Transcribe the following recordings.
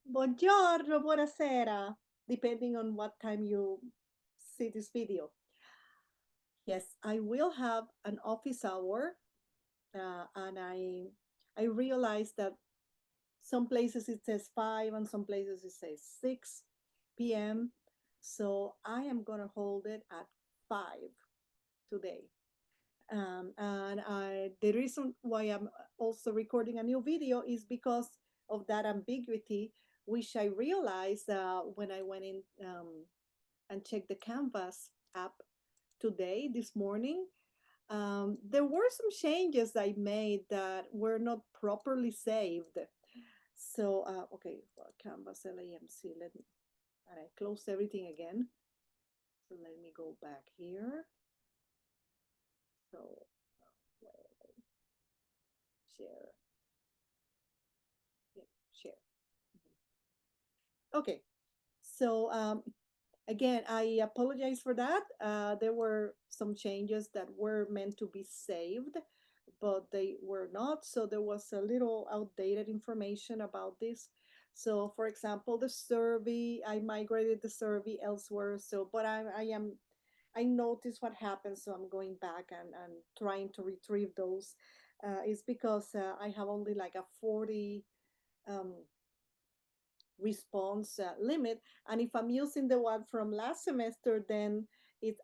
Buongiorno, buonasera, depending on what time you see this video. Yes, I will have an office hour, and I realized that some places it says 5 and some places it says 6 p.m. So I am gonna hold it at 5 today. And the reason why I'm also recording a new video is because of that ambiguity, which I realized when I went in and checked the Canvas app today, this morning. There were some changes I made that were not properly saved. So, okay, well, Canvas LAMC, let me, and I closed everything again. So let me go back here. So, share, yeah, share. Okay, so again, I apologize for that. There were some changes that were meant to be saved, but they were not. So there was a little outdated information about this. So, for example, the survey, I migrated the survey elsewhere. So, but I noticed what happened. So I'm going back and trying to retrieve those. It's because I have only like a 40 um, response limit. And if I'm using the one from last semester, then it,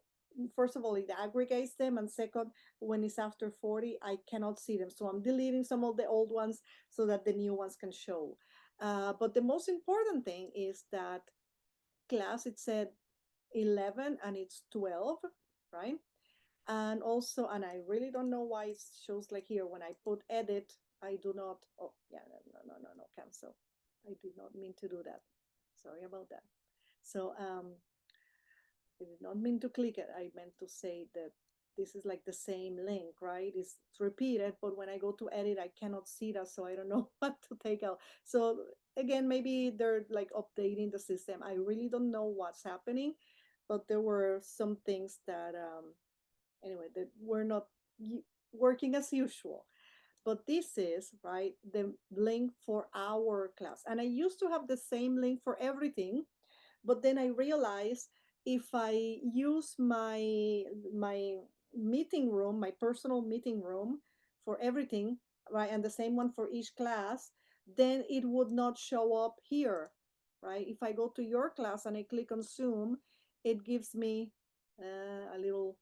first of all, it aggregates them. And second, when it's after 40, I cannot see them. So I'm deleting some of the old ones so that the new ones can show. But the most important thing is that class, it said 11 and it's 12, right? And also, and I really don't know why it shows like here, when I put edit, I do not, oh yeah, no, cancel. I did not mean to do that. Sorry about that. So I did not mean to click it. I meant to say that this is like the same link, right? It's repeated, but when I go to edit, I cannot see that, so I don't know what to take out. So again, maybe they're like updating the system. I really don't know what's happening, but there were some things that anyway that were not working as usual. But this is right the link for our class, and I used to have the same link for everything, but then I realized if I use my meeting room, my personal meeting room for everything, right, and the same one for each class, then it would not show up here, right? If I go to your class and I click on Zoom, it gives me a little,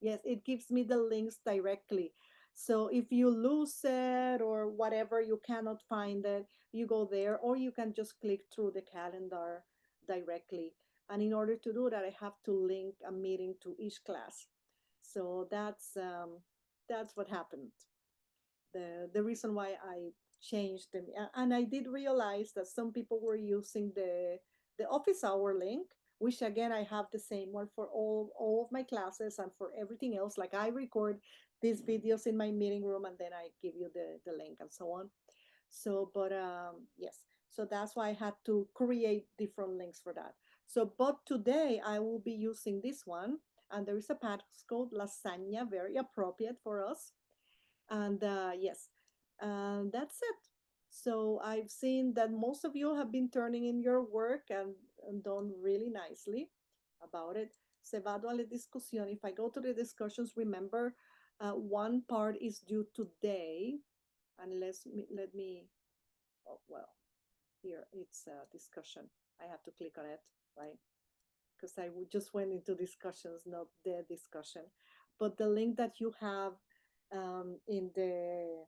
yes, it gives me the links directly. So if you lose it or whatever, you cannot find it, you go there, or you can just click through the calendar directly. And in order to do that, I have to link a meeting to each class. So that's what happened. The reason why I changed them, and I did realize that some people were using the office hour link, which again I have the same one for all of my classes and for everything else. Like I record these videos in my meeting room and then I give you the link and so on. So, but yes, so that's why I had to create different links for that. So, but today I will be using this one, and there is a passcode lasagna, very appropriate for us. And yes, that's it. So I've seen that most of you have been turning in your work and done really nicely about it. Se vado alle discussioni. If I go to the discussions, remember, one part is due today. And let me, oh, well, here it's a discussion. I have to click on it, right? Because just went into discussions, not the discussion. But the link that you have in the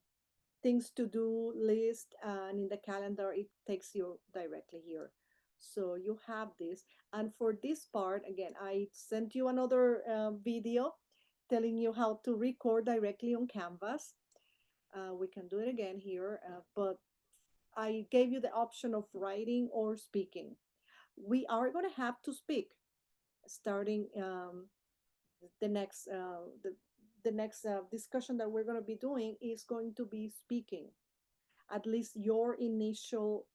things to do list and in the calendar, it takes you directly here. So you have this. And for this part, again, I sent you another video telling you how to record directly on Canvas. We can do it again here, but I gave you the option of writing or speaking. We are going to have to speak starting the next the next discussion that we're going to be doing is going to be speaking. At least your initial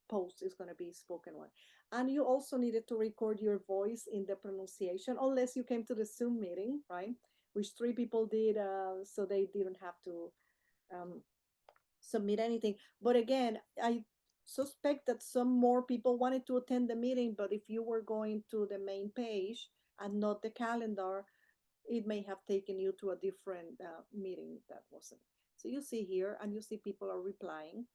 post is going to be spoken one. And you also needed to record your voice in the pronunciation, unless you came to the Zoom meeting, right? Which 3 people did, so they didn't have to um, submit anything. But again, I suspect that some more people wanted to attend the meeting, but if you were going to the main page and not the calendar, it may have taken you to a different meeting that wasn't. So you see here, and you see people are replying.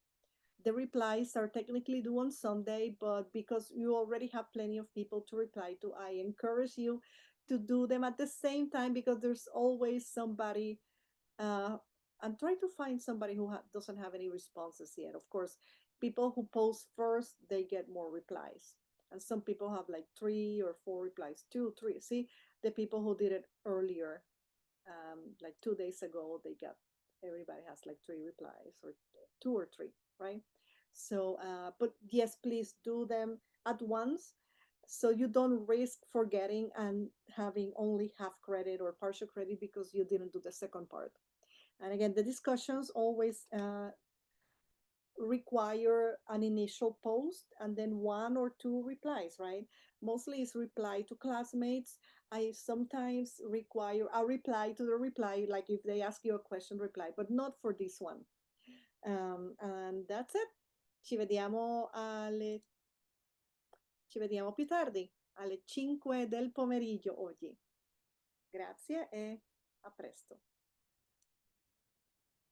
The replies are technically due on Sunday, but because you already have plenty of people to reply to, I encourage you to do them at the same time, because there's always somebody, uh, and try to find somebody who doesn't have any responses yet. Of course, people who post first, they get more replies. And some people have like 3 or 4 replies, 2, 3. See, the people who did it earlier, like 2 days ago, they got, everybody has like 3 replies, or 2 or 3, right? So, but yes, please do them at once, so you don't risk forgetting and having only half credit or partial credit because you didn't do the second part. And again, the discussions always require an initial post and then 1 or 2 replies, right? Mostly it's reply to classmates. I sometimes require a reply to the reply, like if they ask you a question, reply, but not for this one. And that's it. Ci vediamo, ci vediamo più tardi, alle 5 del pomeriggio oggi. Grazie e a presto.